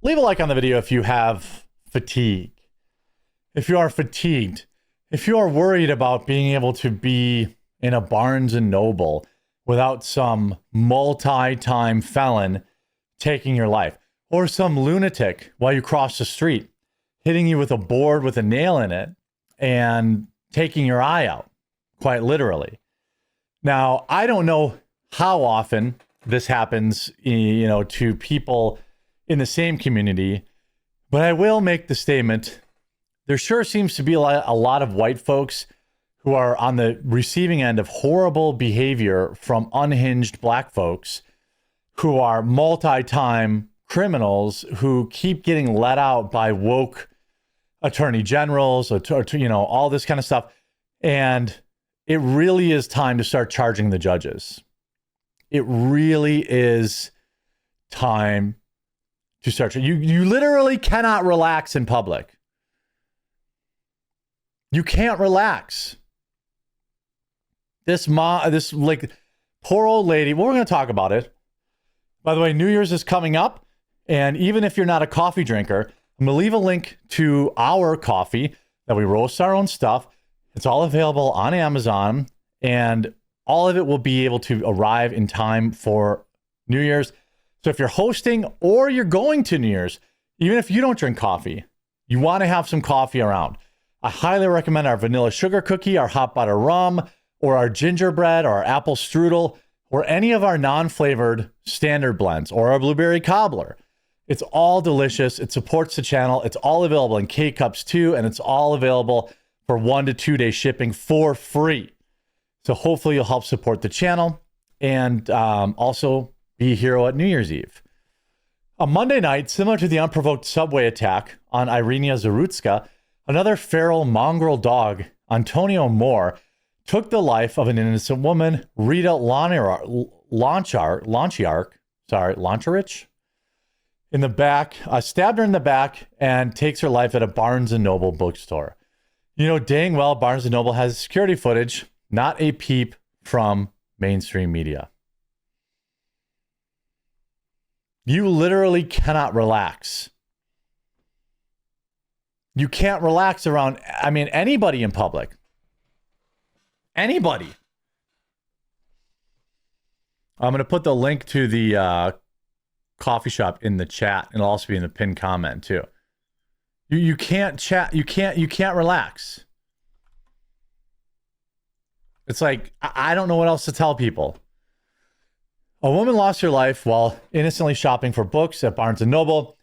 Leave a like on the video if you have fatigue. If you are fatigued, if you are worried about being able to be in a Barnes and Noble without some multi-time felon taking your life, or some lunatic while you cross the street, hitting you with a board with a nail in it and taking your eye out, quite literally. Now, I don't know how often this happens, to people in the same community, but I will make the statement. There sure seems to be a lot of white folks who are on the receiving end of horrible behavior from unhinged black folks who are multi-time criminals who keep getting let out by woke attorney generals, or all this kind of stuff. And it really is time to start charging the judges. It really is time to start. You literally cannot relax in public. You can't relax. This poor old lady, well, we're going to talk about it. By the way, New Year's is coming up. And even if you're not a coffee drinker, I'm going to leave a link to our coffee that we roast our own stuff. It's all available on Amazon, and all of it will be able to arrive in time for New Year's. So if you're hosting or you're going to New Year's, even if you don't drink coffee, you want to have some coffee around. I highly recommend our vanilla sugar cookie, our hot butter rum, or our gingerbread, or our apple strudel, or any of our non-flavored standard blends, or our blueberry cobbler. It's all delicious. It supports the channel. It's all available in K-Cups too, and it's all available for 1 to 2 day shipping for free. So hopefully you'll help support the channel and also be a hero at New Year's Eve. On Monday night, similar to the unprovoked subway attack on Irina Zarutska, another feral mongrel dog, Antonio Moore, took the life of an innocent woman, Rita Lancharich, in the back, stabbed her in the back, and takes her life at a Barnes & Noble bookstore. You know dang well Barnes & Noble has security footage, not a peep from mainstream media. You literally cannot relax. You can't relax around, anybody in public. Anybody. I'm going to put the link to the coffee shop in the chat, and it'll also be in the pinned comment too. You can't chat. You can't relax. It's like, I don't know what else to tell people. A woman lost her life while innocently shopping for books at Barnes & Noble.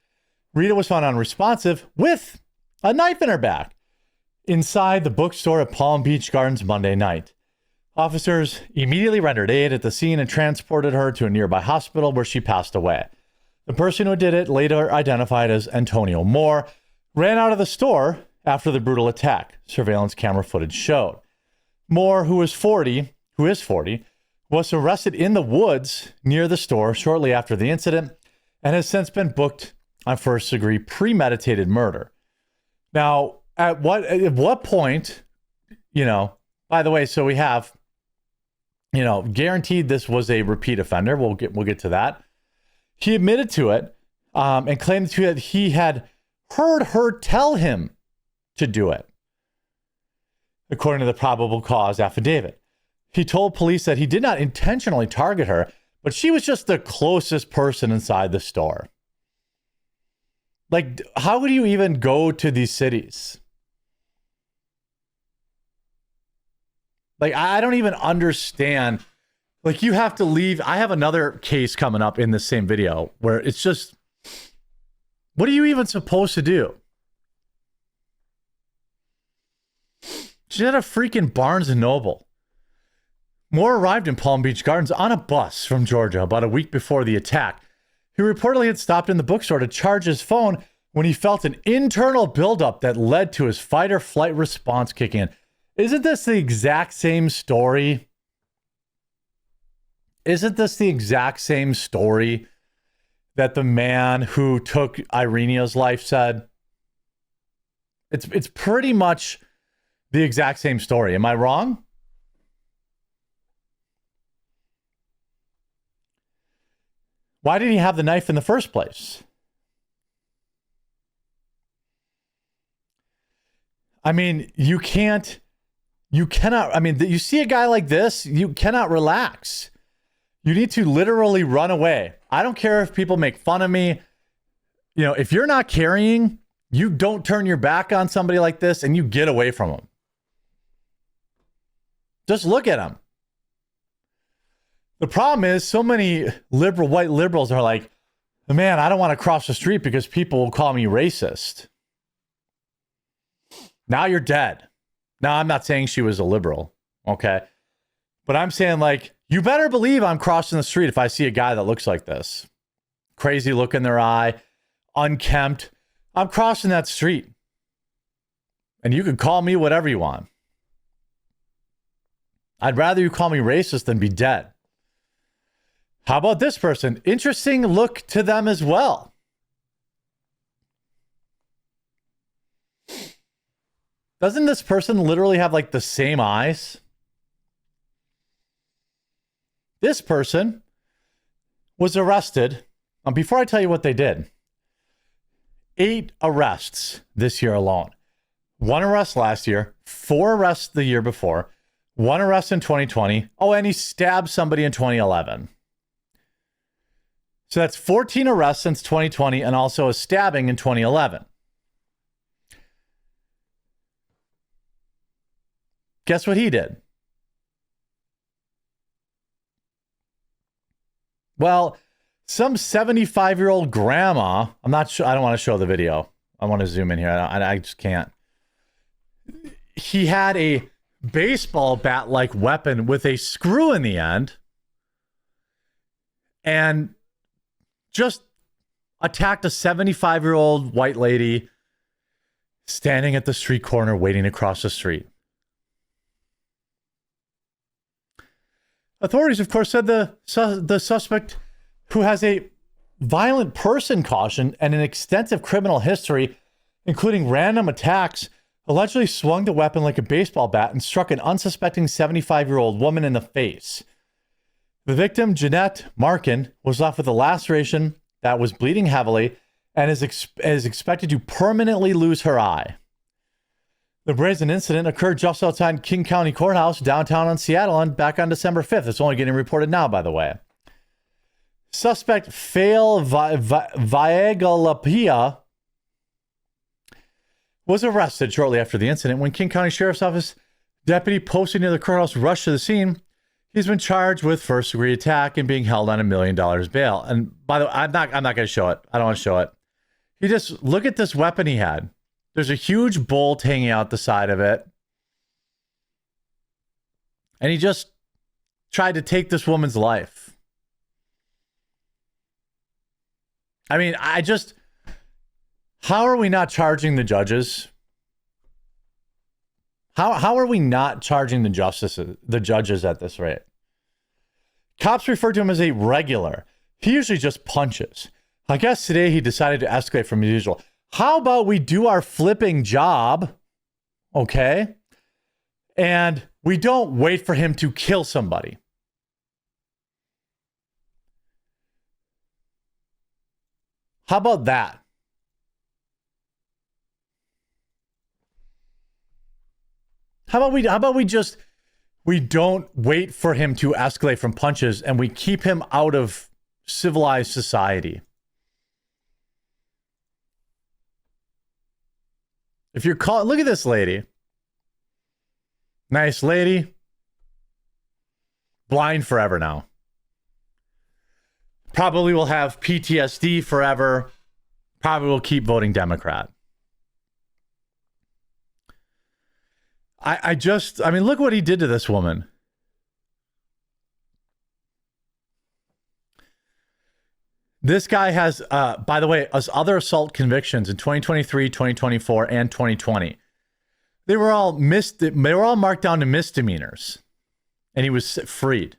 Rita was found unresponsive with a knife in her back inside the bookstore at Palm Beach Gardens Monday night. Officers immediately rendered aid at the scene and transported her to a nearby hospital where she passed away. The person who did it, later identified as Antonio Moore, ran out of the store after the brutal attack, surveillance camera footage showed. Moore, who is 40, was arrested in the woods near the store shortly after the incident and has since been booked on first-degree premeditated murder. Now, at what point, by the way, so we have, guaranteed this was a repeat offender. We'll get to that. He admitted to it and claimed that he had heard her tell him to do it, according to the probable cause affidavit. He told police that he did not intentionally target her, but she was just the closest person inside the store. Like, how would you even go to these cities? Like, I don't even understand. Like, you have to leave. I have another case coming up in the same video where it's just, what are you even supposed to do? She's at a freaking Barnes & Noble. Moore arrived in Palm Beach Gardens on a bus from Georgia about a week before the attack. He reportedly had stopped in the bookstore to charge his phone when he felt an internal buildup that led to his fight or flight response kicking in. Isn't this the exact same story? Isn't this the exact same story that the man who took Irina's life said? It's pretty much the exact same story. Am I wrong? Why did he have the knife in the first place? I mean, you cannot, I mean, you see a guy like this, you cannot relax. You need to literally run away. I don't care if people make fun of me. You know, if you're not carrying, you don't turn your back on somebody like this and you get away from them. Just look at them. The problem is so many white liberals are like, man, I don't want to cross the street because people will call me racist. Now you're dead. Now, I'm not saying she was a liberal, okay? But I'm saying, like, you better believe I'm crossing the street if I see a guy that looks like this. Crazy look in their eye, unkempt. I'm crossing that street. And you can call me whatever you want. I'd rather you call me racist than be dead. How about this person? Interesting look to them as well. Doesn't this person literally have like the same eyes? This person was arrested. Before I tell you what they did, 8 arrests this year alone. 1 arrest last year, 4 arrests the year before, 1 arrest in 2020. Oh, and he stabbed somebody in 2011. So that's 14 arrests since 2020 and also a stabbing in 2011. Guess what he did? Well, some 75-year-old grandma, I'm not sure, I don't want to show the video. I want to zoom in here. I just can't. He had a baseball bat-like weapon with a screw in the end and just attacked a 75-year-old white lady standing at the street corner waiting to cross the street. Authorities, of course, said the suspect, who has a violent person caution and an extensive criminal history, including random attacks, allegedly swung the weapon like a baseball bat and struck an unsuspecting 75-year-old woman in the face. The victim, Jeanette Markin, was left with a laceration that was bleeding heavily and is expected to permanently lose her eye. The brazen incident occurred just outside King County Courthouse, downtown in Seattle, and back on December 5th. It's only getting reported now, by the way. Suspect Fail Viegalapia was arrested shortly after the incident. When King County Sheriff's Office deputy posted near the courthouse rushed to the scene, he's been charged with first-degree attack and being held on $1 million bail. And by the way, I'm not going to show it. I don't want to show it. You just look at this weapon he had. There's a huge bolt hanging out the side of it. And he just tried to take this woman's life. I mean, how are we not charging the judges? How are we not charging the judges at this rate? Cops refer to him as a regular. He usually just punches. I guess today he decided to escalate from his usual. How about we do our flipping job, okay? And we don't wait for him to kill somebody. How about that? How about we don't wait for him to escalate from punches and we keep him out of civilized society? If you're caught, look at this lady. Nice lady. Blind forever now. Probably will have PTSD forever. Probably will keep voting Democrat. I mean, look what he did to this woman. This guy has, by the way, other assault convictions in 2023, 2024, and 2020. They were all marked down to misdemeanors, and he was freed.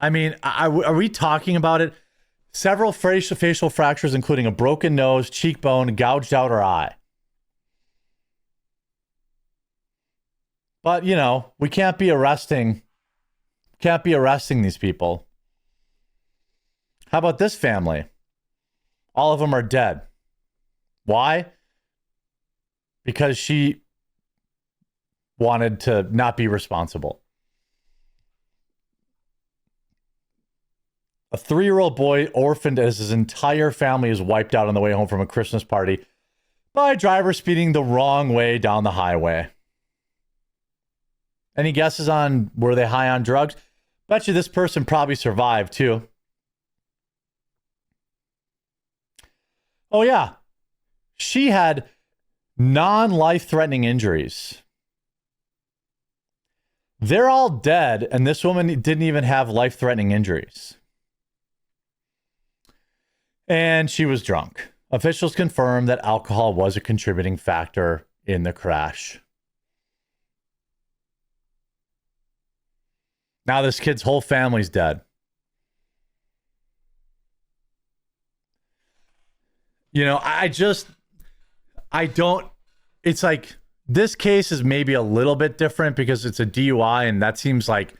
I mean, are we talking about it? Several facial fractures, including a broken nose, cheekbone, gouged out her eye. But, you know, we can't be arresting these people. How about this family? All of them are dead. Why? Because she wanted to not be responsible. A 3-year-old boy orphaned as his entire family is wiped out on the way home from a Christmas party by a driver speeding the wrong way down the highway. Any guesses on were they high on drugs? Bet you this person probably survived too. Oh yeah. She had non-life-threatening injuries. They're all dead, and this woman didn't even have life-threatening injuries. And she was drunk. Officials confirmed that alcohol was a contributing factor in the crash. Now this kid's whole family's dead. You know, I don't, it's like, this case is maybe a little bit different because it's a DUI, and that seems like,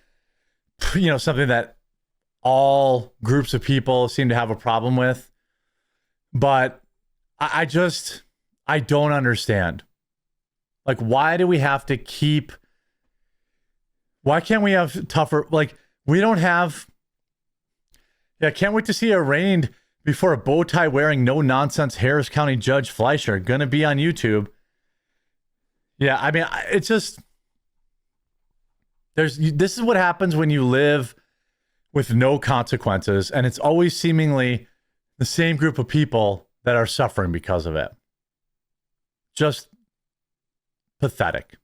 you know, something that all groups of people seem to have a problem with. But I don't understand. Like, why do we have to keep, why can't we have tougher, like, we don't have, yeah, can't wait to see it arraigned before a bow tie wearing no nonsense Harris County Judge Fleischer, gonna be on YouTube. Yeah, I mean, it's just, this is what happens when you live with no consequences, and it's always seemingly the same group of people that are suffering because of it. Just pathetic.